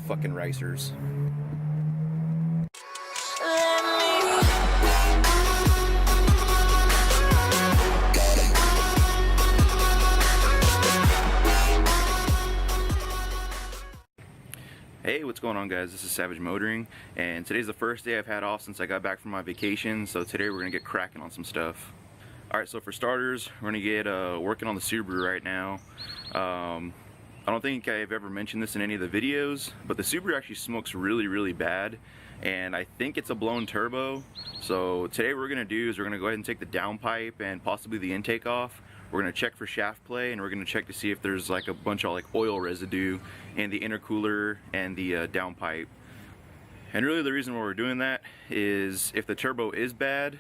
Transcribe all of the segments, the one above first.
fucking ricers. Hey, what's going on, guys? This is Savage Motoring, and today's the first day I've had off since I got back from my vacation, so today we're gonna get cracking on some stuff. Alright, so for starters, we're gonna get working on the Subaru right now. I don't think I've ever mentioned this in any of the videos, but the Subaru actually smokes really bad, and I think it's a blown turbo. So today what we're gonna do is we're gonna go ahead and take the downpipe and possibly the intake off. We're gonna check for shaft play, and we're gonna check to see if there's like a bunch of like oil residue in the intercooler and the downpipe. And really the reason why we're doing that is if the turbo is bad,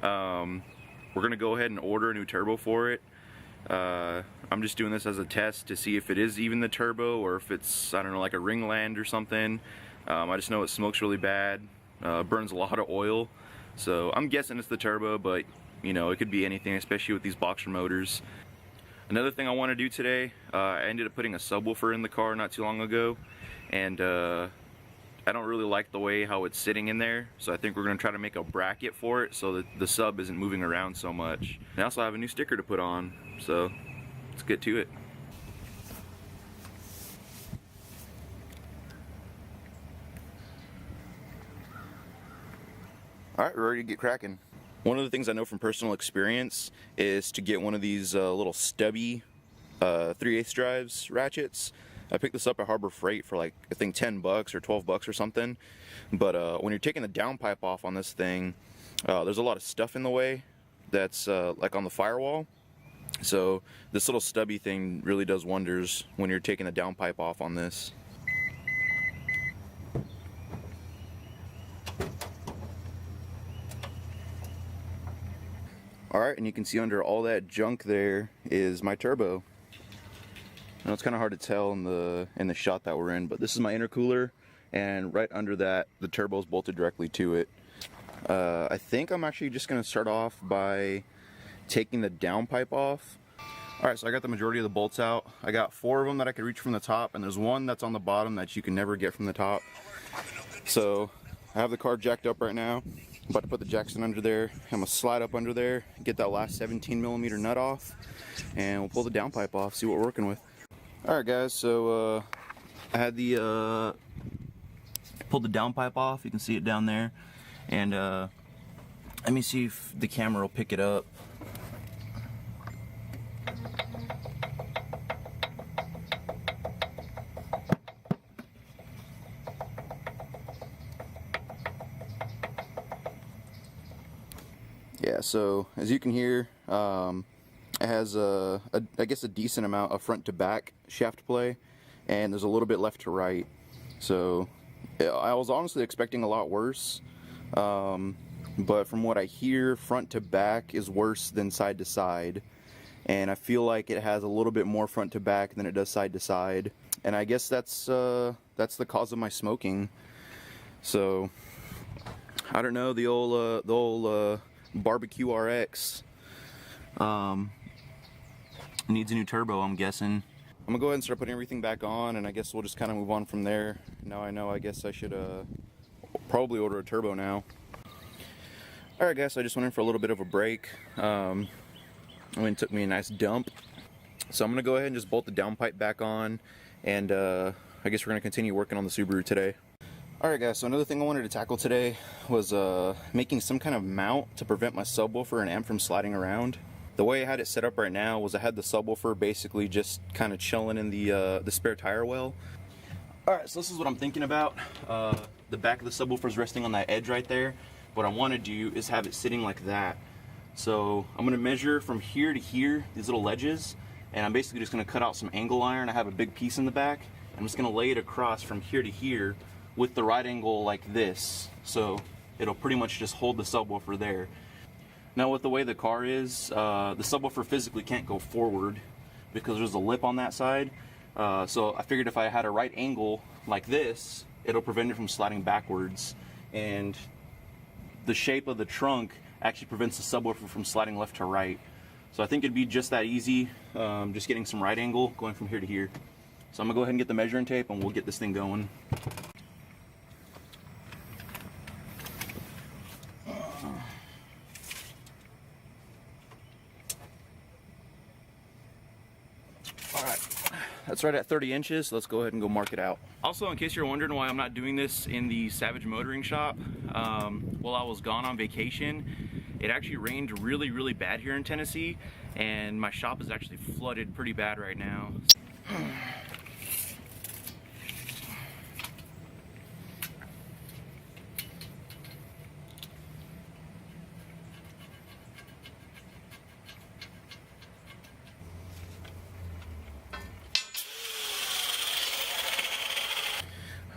we're gonna go ahead and order a new turbo for it. I'm just doing this as a test to see if it is even the turbo or if it's, I don't know, like a ringland or something. I just know it smokes really bad, burns a lot of oil, so I'm guessing it's the turbo, but you know, it could be anything, especially with these boxer motors. Another thing I want to do today, I ended up putting a subwoofer in the car not too long ago, and I don't really like the way how it's sitting in there, so I think we're going to try to make a bracket for it so that the sub isn't moving around so much. And I also have a new sticker to put on, so let's get to it. Alright, we're ready to get cracking. One of the things I know from personal experience is to get one of these little stubby 3/8 drives ratchets. I picked this up at Harbor Freight for like, I think 10 bucks or 12 bucks or something. But when you're taking the downpipe off on this thing, there's a lot of stuff in the way that's like on the firewall. So this little stubby thing really does wonders when you're taking the downpipe off on this. Alright, and you can see under all that junk there is my turbo. Now it's kind of hard to tell in the shot that we're in, but this is my intercooler, and right under that the turbo is bolted directly to it. I think I'm actually just going to start off by taking the downpipe off. Alright, so I got the majority of the bolts out. I got 4 of them that I could reach from the top, and there's one that's on the bottom that you can never get from the top. So I have the car jacked up right now. I'm about to put the Jackson under there. I'm gonna slide up under there, get that last 17mm nut off, and we'll pull the downpipe off, see what we're working with. Alright guys, so I had the pulled the downpipe off. You can see it down there, and let me see if the camera will pick it up. Yeah, so as you can hear, it has I guess a decent amount of front to back shaft play, and there's a little bit left to right. So I was honestly expecting a lot worse, but from what I hear, front to back is worse than side to side, and I feel like it has a little bit more front to back than it does side to side, and I guess that's the cause of my smoking. So I don't know, the old barbecue RX needs a new turbo, I'm guessing. I'm gonna go ahead and start putting everything back on, and I guess we'll just kind of move on from there. Now I know, I guess I should probably order a turbo now. Alright guys, so I just went in for a little bit of a break. I went and took me a nice dump. So I'm gonna go ahead and just bolt the downpipe back on, and I guess we're gonna continue working on the Subaru today. Alright guys, so another thing I wanted to tackle today was making some kind of mount to prevent my subwoofer and amp from sliding around. The way I had it set up right now was I had the subwoofer basically just kind of chilling in the spare tire well. Alright, so this is what I'm thinking about. The back of the subwoofer is resting on that edge right there. What I want to do is have it sitting like that. So I'm going to measure from here to here, these little ledges, and I'm basically just going to cut out some angle iron. I have a big piece in the back. I'm just going to lay it across from here to here with the right angle like this, so it'll pretty much just hold the subwoofer there. Now with the way the car is, the subwoofer physically can't go forward because there's a lip on that side, so I figured if I had a right angle like this, it'll prevent it from sliding backwards, and the shape of the trunk actually prevents the subwoofer from sliding left to right. So I think it'd be just that easy, just getting some right angle going from here to here. So I'm gonna go ahead and get the measuring tape and we'll get this thing going. That's right at 30 inches, so let's go ahead and go mark it out. Also, in case you're wondering why I'm not doing this in the Savage Motoring shop, while I was gone on vacation, it actually rained really, really bad here in Tennessee, and my shop is actually flooded pretty bad right now.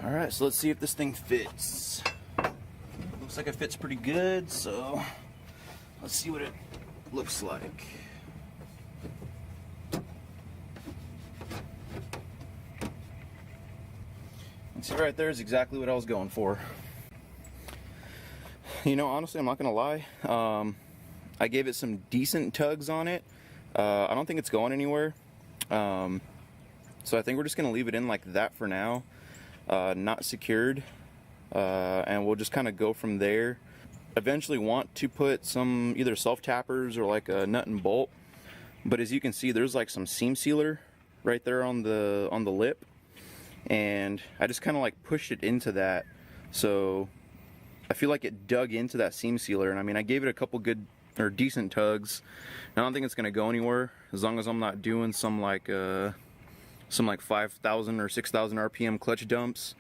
Alright, so let's see if this thing fits. Looks like it fits pretty good, so let's see what it looks like. And see right there is exactly what I was going for. You know, honestly, I'm not gonna lie. I gave it some decent tugs on it. I don't think it's going anywhere. So I think we're just gonna leave it in like that for now. Not secured, and we'll just kind of go from there. Eventually want to put some either self-tappers or like a nut and bolt, but as you can see, there's like some seam sealer right there on the lip, and I just kind of like pushed it into that, so I feel like it dug into that seam sealer. And I mean, I gave it a couple good or decent tugs. I don't think it's gonna go anywhere as long as I'm not doing some like 5,000 or 6,000 RPM clutch dumps.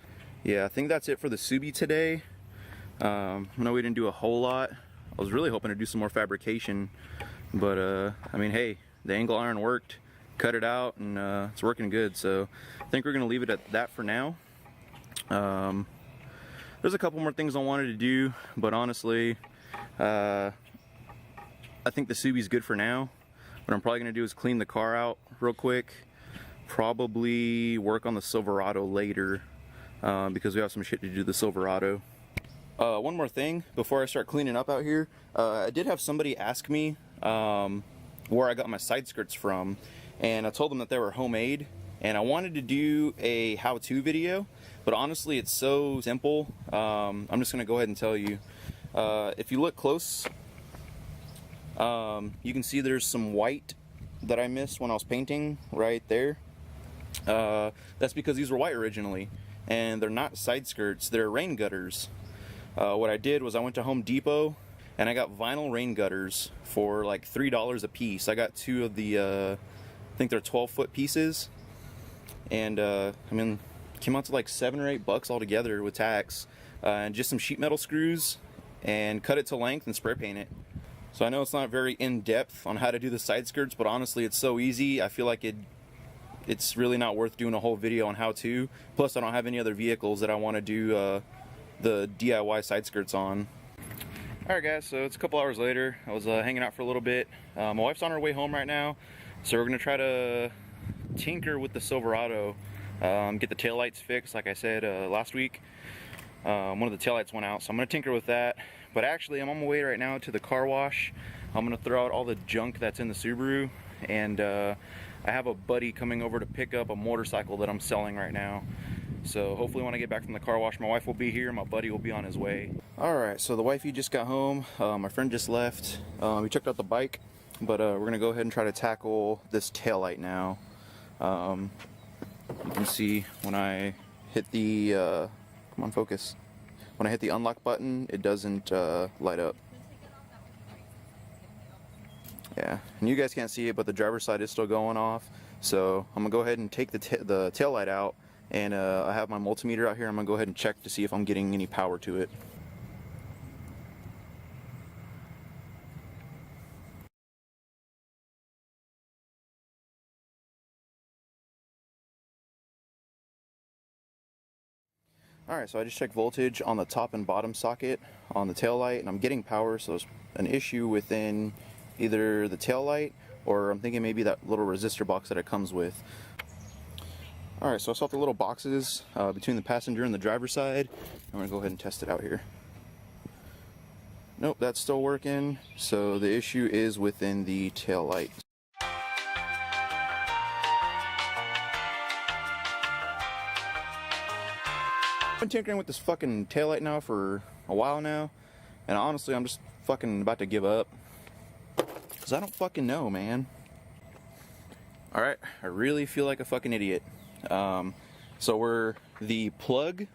Yeah, I think that's it for the Subi today. I know we didn't do a whole lot. I was really hoping to do some more fabrication, but I mean, hey, the angle iron worked, cut it out, and it's working good. So I think we're gonna leave it at that for now. There's a couple more things I wanted to do, but honestly, I think the Subi's good for now. What I'm probably gonna do is clean the car out real quick. Probably work on the Silverado later, because we have some shit to do the Silverado. One more thing before I start cleaning up out here, I did have somebody ask me where I got my side skirts from, and I told them that they were homemade, and I wanted to do a how-to video, but honestly it's so simple. I'm just gonna go ahead and tell you. If you look close, you can see there's some white that I missed when I was painting right there. That's because these were white originally, and they're not side skirts, they're rain gutters. What I did was I went to Home Depot and I got vinyl rain gutters for like $3 a piece. I got two of the, I think they're 12-foot pieces, and I mean, came out to like $7 or $8 altogether with tax, and just some sheet metal screws, and cut it to length and spray paint it. So I know it's not very in-depth on how to do the side skirts, but honestly it's so easy. I feel like it's really not worth doing a whole video on how to. Plus I don't have any other vehicles that I want to do the DIY side skirts on. Alright guys, so it's a couple hours later. I was hanging out for a little bit. My wife's on her way home right now, so we're going to try to tinker with the Silverado, get the taillights fixed like I said last week. One of the taillights went out, so I'm going to tinker with that. But actually, I'm on my way right now to the car wash. I'm going to throw out all the junk that's in the Subaru, and I have a buddy coming over to pick up a motorcycle that I'm selling right now. So hopefully when I get back from the car wash, my wife will be here, my buddy will be on his way. Alright, so the wifey just got home, my friend just left. We checked out the bike, but we're going to go ahead and try to tackle this taillight now. You can see when I hit the, come on, focus. When I hit the unlock button, it doesn't light up. Yeah, and you guys can't see it, but the driver's side is still going off. So I'm gonna go ahead and take the tail light out, and I have my multimeter out here. I'm gonna go ahead and check to see if I'm getting any power to it. Alright, so I just checked voltage on the top and bottom socket on the tail light, and I'm getting power, so there's an issue within either the tail light, or I'm thinking maybe that little resistor box that it comes with. Alright, so I saw the little boxes between the passenger and the driver's side. I'm going to go ahead and test it out here. Nope, that's still working, so the issue is within the tail light. been tinkering with this fucking taillight now for a while now, and honestly I'm just fucking about to give up, because I don't fucking know, man. Alright, I really feel like a fucking idiot. So where the plug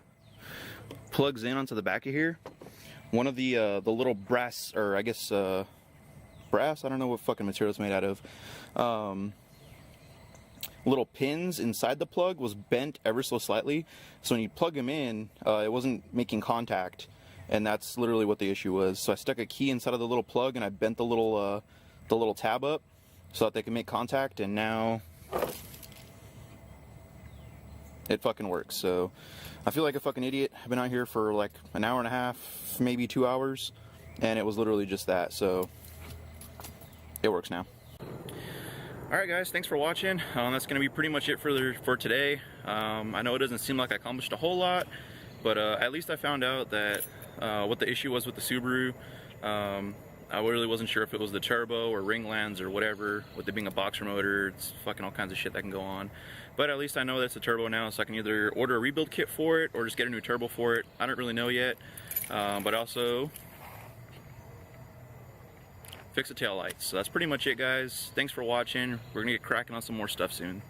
plugs in onto the back of here, one of the little brass, or I guess brass, I don't know what fucking material it's made out of, little pins inside the plug was bent ever so slightly, so when you plug them in, it wasn't making contact, and that's literally what the issue was. So I stuck a key inside of the little plug and I bent the little tab up so that they can make contact, and now it fucking works. So I feel like a fucking idiot. I've been out here for like an hour and a half, maybe 2 hours, and it was literally just that. So it works now. Alright guys, thanks for watching. That's going to be pretty much it for today. I know it doesn't seem like I accomplished a whole lot, but at least I found out that what the issue was with the Subaru. I really wasn't sure if it was the turbo or ringlands or whatever. With it being a boxer motor, it's fucking all kinds of shit that can go on. But at least I know that's a turbo now, so I can either order a rebuild kit for it or just get a new turbo for it. I don't really know yet. But also fix the taillights. So that's pretty much it, guys. Thanks for watching. We're gonna get cracking on some more stuff soon.